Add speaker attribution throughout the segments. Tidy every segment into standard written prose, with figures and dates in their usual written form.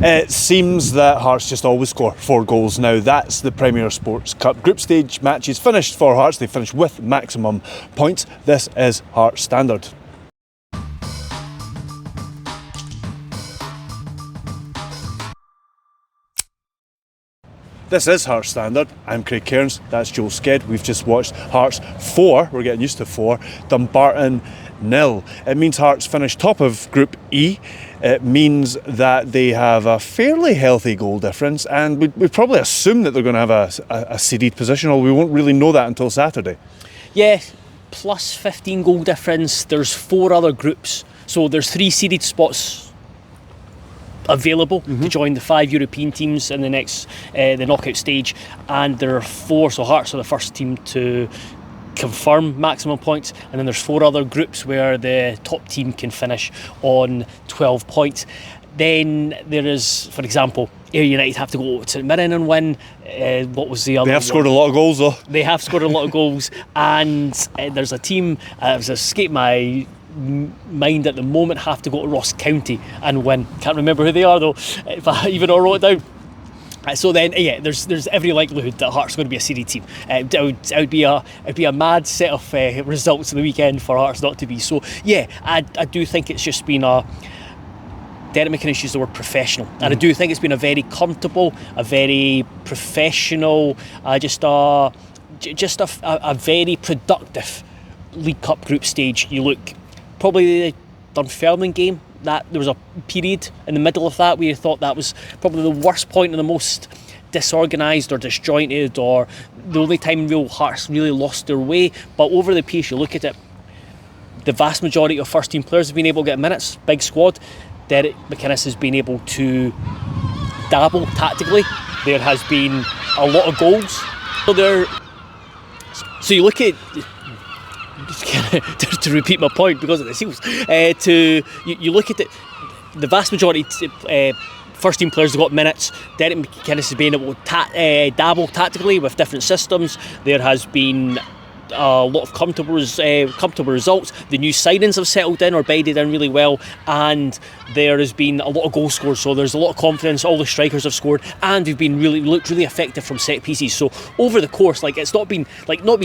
Speaker 1: It seems that Hearts just always score 4 goals now. That's the Premier Sports Cup group stage matches finished for Hearts. They finished with maximum points. This is Hearts Standard. This is Hearts Standard. I'm Craig Cairns, that's Joel Sked. We've just watched Hearts 4, we're getting used to 4, Dumbarton 0. It means Hearts finish top of Group E. It means that they have a fairly healthy goal difference, and we'd probably assume that they're going to have a seeded position, although we won't really know that until Saturday.
Speaker 2: Yeah, plus 15 goal difference. There's 4 other groups, so there's 3 seeded spots available to join the 5 European teams in the next the knockout stage, and there are 4, so Hearts are the first team to confirm maximum points, and then there's 4 other groups where the top team can finish on 12 points. Then there is, for example, Ayr United have to go to Mirren and win. What was the other?
Speaker 1: They have scored a lot of goals though.
Speaker 2: They have scored a lot of goals, and there's a team, it's escaped my mind at the moment, have to go to Ross County and win. Can't remember who they are though, if I even wrote it down. So then, yeah, there's every likelihood that Hearts are going to be a seeded team. It would be a mad set of results in the weekend for Hearts not to be. So yeah, I do think it's just been a. Derek McInnes used the word professional, and I do think it's been a very comfortable, a very professional, just a very productive League Cup group stage. You look. Probably the Dunfermline game, that there was a period in the middle of that where you thought that was probably the worst point and the most disorganised or disjointed, or the only time real Hearts really lost their way. But over the piece, you look at it, the vast majority of first team players have been able to get minutes, big squad. Derek McInnes has been able to dabble tactically. There has been a lot of goals. So you look at, to repeat my point because of the Seals, you look at it, the vast majority first team players have got minutes. Derek McInnes has been able to dabble tactically with different systems. There has been a lot of comfortable results. The new signings have settled in or bedded in really well, and there has been a lot of goals scored, so there's a lot of confidence. All the strikers have scored, and we've been looked really effective from set pieces. So over the course, it's not been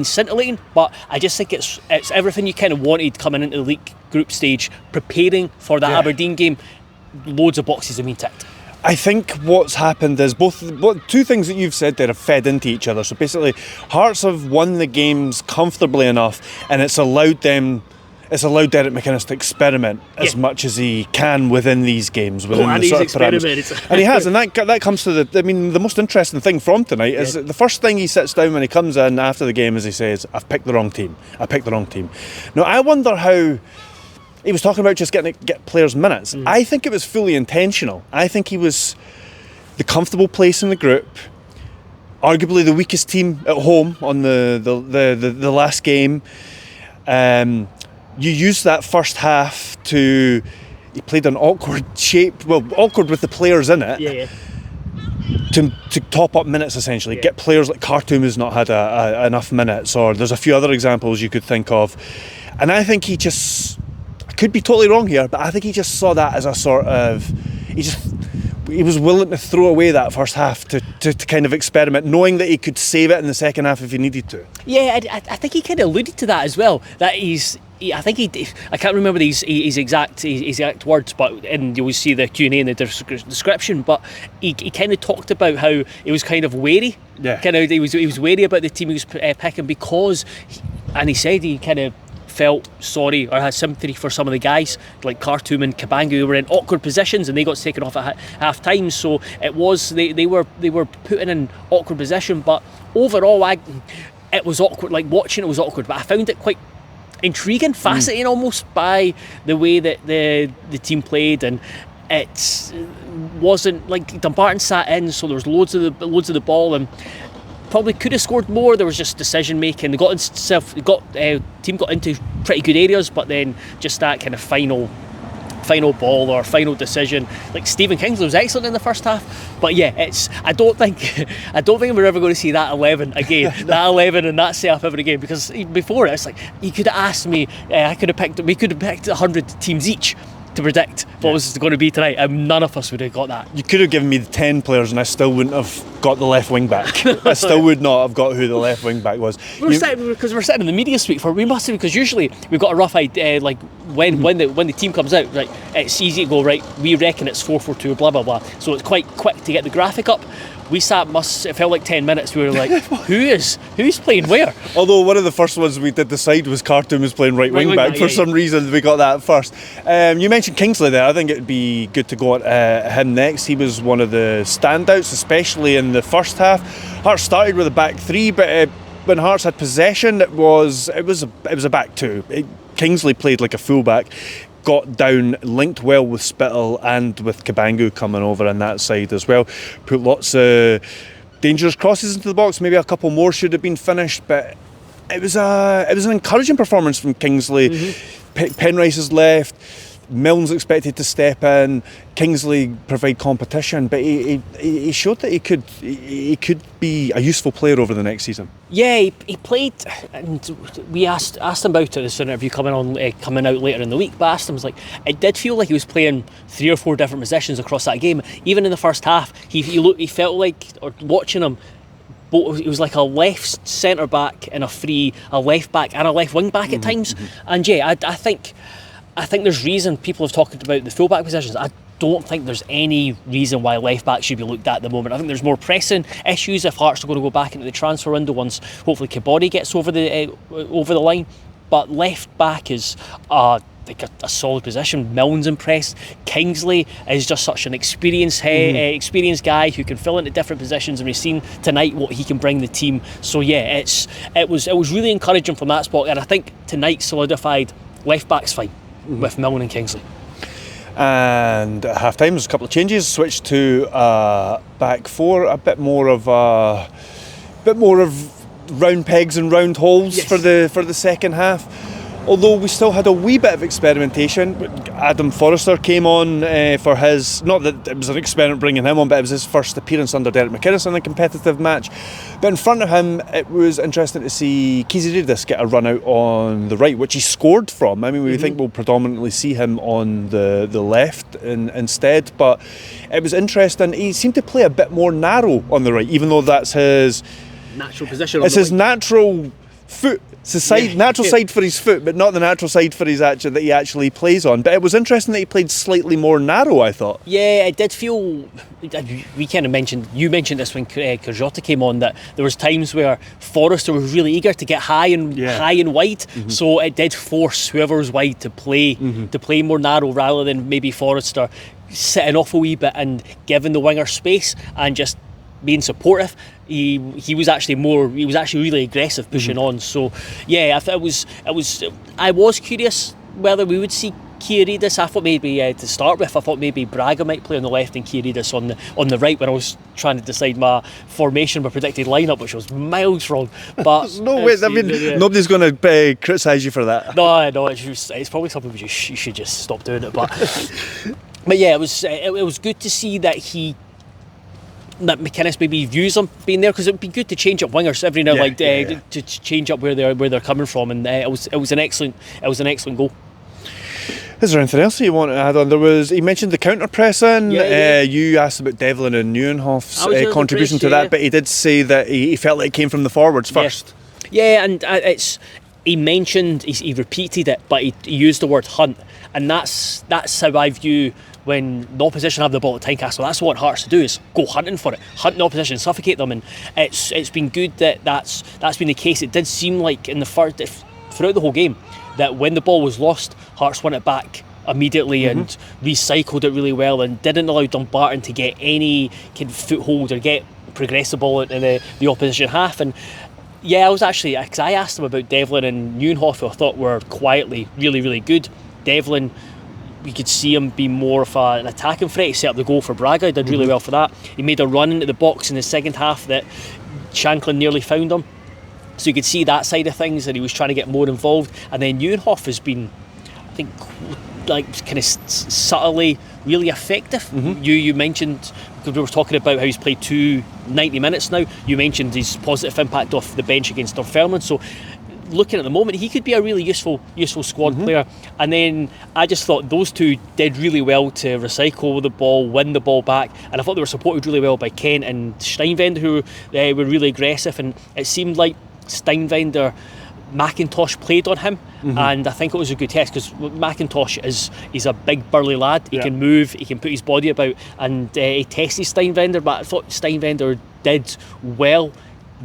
Speaker 2: scintillating, but I just think it's everything you kind of wanted coming into the league group stage, preparing for that Aberdeen game. Loads of boxes have been ticked.
Speaker 1: I think what's happened is two things that you've said there have fed into each other. So basically, Hearts have won the games comfortably enough, and it's allowed Derek McInnes to experiment as much as he can within these games, within the sort of parameters. And he has, and that comes to the most interesting thing from tonight is the first thing he sits down when he comes in after the game is he says, "I've picked the wrong team. Now I wonder how. He was talking about just get players minutes. I think it was fully intentional. I think he was the comfortable place in the group, arguably the weakest team at home on the last game. You used that first half he played an awkward shape, awkward with the players in it. To top up minutes essentially, get players like Khartoum who's not had enough minutes, or there's a few other examples you could think of, and I think I could be totally wrong here, but I think he just saw that as a sort of, he was willing to throw away that first half to kind of experiment, knowing that he could save it in the second half if he needed to. Yeah,
Speaker 2: I think he kind of alluded to that as well. That I can't remember his exact words, and you will see the Q&A in the description. But he kind of talked about how he was kind of wary. He was wary about the team he was picking because, and he said he kind of felt sorry or had sympathy for some of the guys like Khartoum and Kabangu who were in awkward positions and they got taken off at half time. So it was they were put in an awkward position, but overall it was awkward. Like watching it was awkward, but I found it quite intriguing, fascinating almost by the way that the team played, and it wasn't like Dumbarton sat in, so there was loads of the ball and probably could have scored more. There was just decision making. Team got into pretty good areas, but then just that kind of final ball or final decision. Like Stephen Kingsley was excellent in the first half, but yeah, I don't think we're ever going to see that 11 again. That 11 and that setup ever again, because before it's like you could have asked me, we could have picked 100 teams each to predict what was going to be tonight, and none of us would have got that.
Speaker 1: You could have given me the 10 players and I still wouldn't have got the left wing back. I still would not have got who the left wing back was.
Speaker 2: Because we're sitting in the media suite because usually we've got a rough idea, like when the team comes out, right, it's easy to go, right, we reckon it's 4-4-2, blah blah blah, so it's quite quick to get the graphic up. We sat, it felt like 10 minutes, we were like, who's playing where?
Speaker 1: Although one of the first ones we did decide was Khartoum was playing right wing back. For some reason we got that first. You mentioned Kingsley there. I think it would be good to go at him next. He was one of the standouts, especially in the first half. Hearts started with a back three, but when Hearts had possession, it was a back two. Kingsley played like a fullback, got down, linked well with Spittle and with Kabangu coming over on that side as well. Put lots of dangerous crosses into the box. Maybe a couple more should have been finished, but it was an encouraging performance from Kingsley. Penrice is left. Milne's expected to step in. Kingsley provide competition, but he showed that he could be a useful player over the next season.
Speaker 2: Yeah, he played, and we asked him about it in this interview coming out later in the week. But asked him, like, it did feel like he was playing 3 or 4 different positions across that game. Even in the first half, he felt like, or watching him, it was like a left centre back and a left back and a left wing back at times. And yeah, I think there's reason people have talked about the fullback positions. I don't think there's any reason why left back should be looked at the moment. I think there's more pressing issues if Hearts are going to go back into the transfer window once hopefully Kabody gets over the line. But left back is like a solid position. Milne's impressed. Kingsley is just such an experienced guy who can fill into different positions, and we've seen tonight what he can bring the team. So yeah, it was really encouraging from that spot, and I think tonight solidified left back's fine with Milne and Kingsley.
Speaker 1: And at half time there's a couple of changes. Switched to back four, a bit more of round pegs and round holes for the second half. Although we still had a wee bit of experimentation. Adam Forrester came on for his, not that it was an experiment bringing him on, but it was his first appearance under Derek McInnes in a competitive match. But in front of him, it was interesting to see Kyziridis get a run out on the right, which he scored from. I mean, we think we'll predominantly see him on the left instead, but it was interesting. He seemed to play a bit more narrow on the right, even though that's his
Speaker 2: natural position.
Speaker 1: It's his natural foot. It's the side for his foot, but not the natural side for his that he actually plays on. But it was interesting that he played slightly more narrow, I thought.
Speaker 2: Yeah, it did feel. We kind of mentioned this when Kerjota came on, that there was times where Forrester was really eager to get high and wide, so it did force whoever was wide to play more narrow rather than maybe Forrester sitting off a wee bit and giving the winger space and just being supportive. He was actually really aggressive pushing on. So yeah, I was curious whether we would see Kyziridis. I thought maybe to start with, I thought maybe Braga might play on the left and Kyziridis on the right when I was trying to decide my formation, my predicted lineup, which was miles wrong. But
Speaker 1: nobody's going to criticise you for that.
Speaker 2: No, it's probably something you should just stop doing it. But but yeah, it was good to see that McInnes maybe views them being there, because it would be good to change up wingers every now and then, to change up where they're coming from, and it was an excellent goal.
Speaker 1: Is there anything else that you want to add on? He mentioned the counter pressing. You asked about Devlin and Nieuwenhof's contribution to that, but he did say that he felt like it came from the forwards first.
Speaker 2: Yeah, and he repeated it, but he used the word hunt, and that's how I view when the opposition have the ball at Tynecastle. That's what Hearts to do, is go hunting for it, hunt the opposition, suffocate them, and it's been good that's been the case. It did seem like in the throughout the whole game that when the ball was lost, Hearts won it back immediately and recycled it really well, and didn't allow Dumbarton to get any kind of foothold or get progress the ball into the opposition half. And yeah, I was actually, because I asked him about Devlin and Nieuwenhof, who I thought were quietly really, really good. Devlin, we could see him be more of an attacking threat. He set up the goal for Braga, he did really well for that. He made a run into the box in the second half that Shanklin nearly found him. So you could see that side of things, and he was trying to get more involved. And then Nieuwenhof has been, I think, like kind of subtly really effective. You mentioned, because we were talking about how he's played 90 minutes now, you mentioned his positive impact off the bench against Dunfermline. So looking at the moment, he could be a really useful squad player. And then I just thought those two did really well to recycle the ball, win the ball back, and I thought they were supported really well by Kent and Steinwender, who were really aggressive, and it seemed like Steinwender, McIntosh played on him, and I think it was a good test because McIntosh he's a big burly lad. He can move, he can put his body about, and he tested Steinwender, but I thought Steinwender did well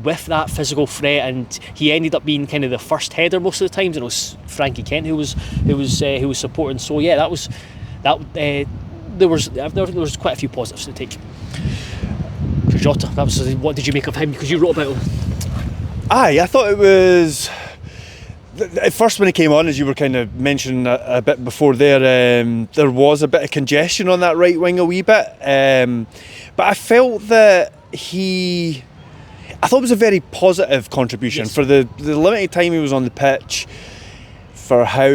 Speaker 2: with that physical threat, and he ended up being kind of the first header most of the times, and it was Frankie Kent who was supporting. So yeah, there was quite a few positives to take. Kerjota, what did you make of him? Because you wrote about him.
Speaker 1: I thought it was. At first, when he came on, as you were kind of mentioning a bit before there was a bit of congestion on that right wing a wee bit. But I felt that I thought it was a very positive contribution for the limited time he was on the pitch, for how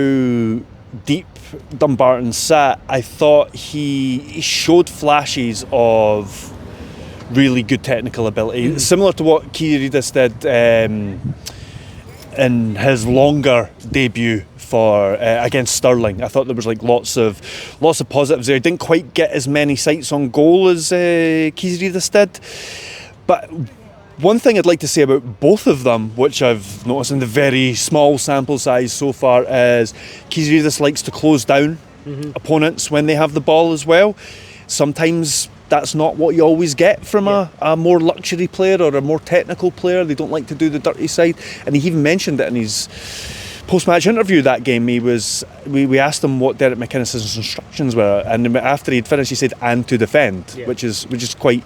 Speaker 1: deep Dumbarton sat. I thought he showed flashes of really good technical ability, similar to what Kyziridis did in his longer debut for against Stirling. I thought there was lots of positives there. He didn't quite get as many sights on goal as Kyziridis did, but one thing I'd like to say about both of them, which I've noticed in the very small sample size so far, is Kyziridis likes to close down opponents when they have the ball as well. Sometimes that's not what you always get from a more luxury player or a more technical player. They don't like to do the dirty side, and he even mentioned it in his post-match interview that game. We asked him what Derek McInnes' instructions were, and after he'd finished he said, "and to defend," which is quite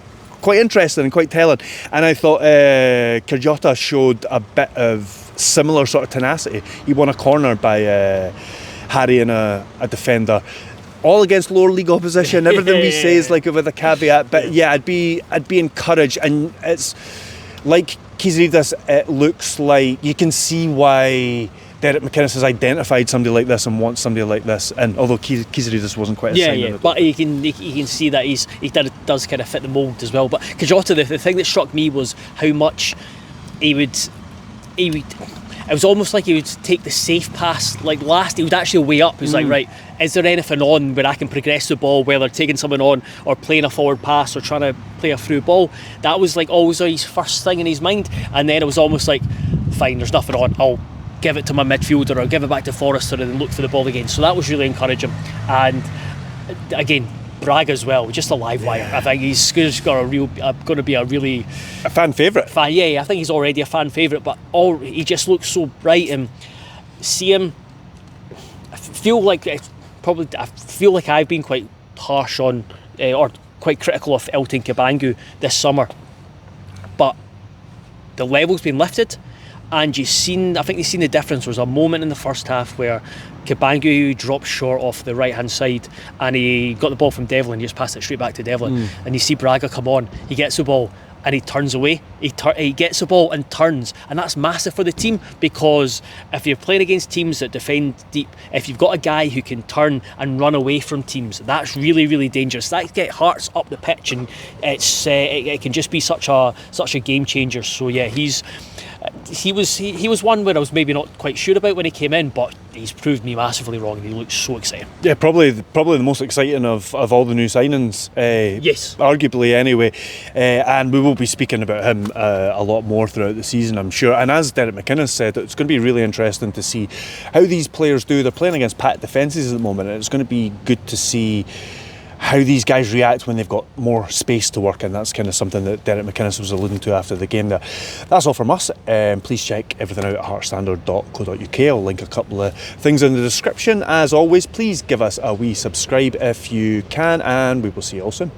Speaker 1: interesting and quite telling. And I thought Kerjota showed a bit of similar sort of tenacity. He won a corner by harrying a defender, all against lower league opposition. Everything we say is with a caveat, but I'd be encouraged. And it's like Kyziridis, it looks like you can see why Derek McInnes has identified somebody like this and wants somebody like this. And although Kyziridis wasn't quite as
Speaker 2: but you can see that he does kind of fit the mould as well. But Kerjota, the thing that struck me was how much he would. It was almost like he would take the safe pass. He would actually weigh up. He was like, right, is there anything on where I can progress the ball, whether taking someone on or playing a forward pass or trying to play a through ball? That was always his first thing in his mind. And then it was almost like, fine, there's nothing on, I'll give it to my midfielder or give it back to Forrester and then look for the ball again. So that was really encouraging. And again, Braga as well, just a live wire. I think he's going to be a
Speaker 1: fan favourite.
Speaker 2: I think he's already a fan favourite, but he just looks so bright, and see him. I feel like I've been quite harsh on or quite critical of Elton Kabangu this summer, but the level's been lifted. And I think you've seen the difference. There was a moment in the first half where Kabangu dropped short off the right hand side and he got the ball from Devlin, he just passed it straight back to Devlin. And you see Braga come on, he gets the ball and he turns away, he gets the ball and turns, and that's massive for the team, because if you're playing against teams that defend deep, if you've got a guy who can turn and run away from teams, that's really, really dangerous. That get Hearts up the pitch, and it can just be such a game changer. So yeah, he was one where I was maybe not quite sure about when he came in, but he's proved me massively wrong, and he looks so exciting.
Speaker 1: Yeah, probably the most exciting of all the new signings.
Speaker 2: Yes,
Speaker 1: arguably anyway. And we will be speaking about him a lot more throughout the season, I'm sure. And as Derek McInnes said, it's going to be really interesting to see how these players do. They're playing against packed defences at the moment, and it's going to be good to see how these guys react when they've got more space to work, and that's kind of something that Derek McInnes was alluding to after the game there. That's all from us. Please check everything out at heartstandard.co.uk. I'll link a couple of things in the description. As always, please give us a wee subscribe if you can, and we will see you all soon.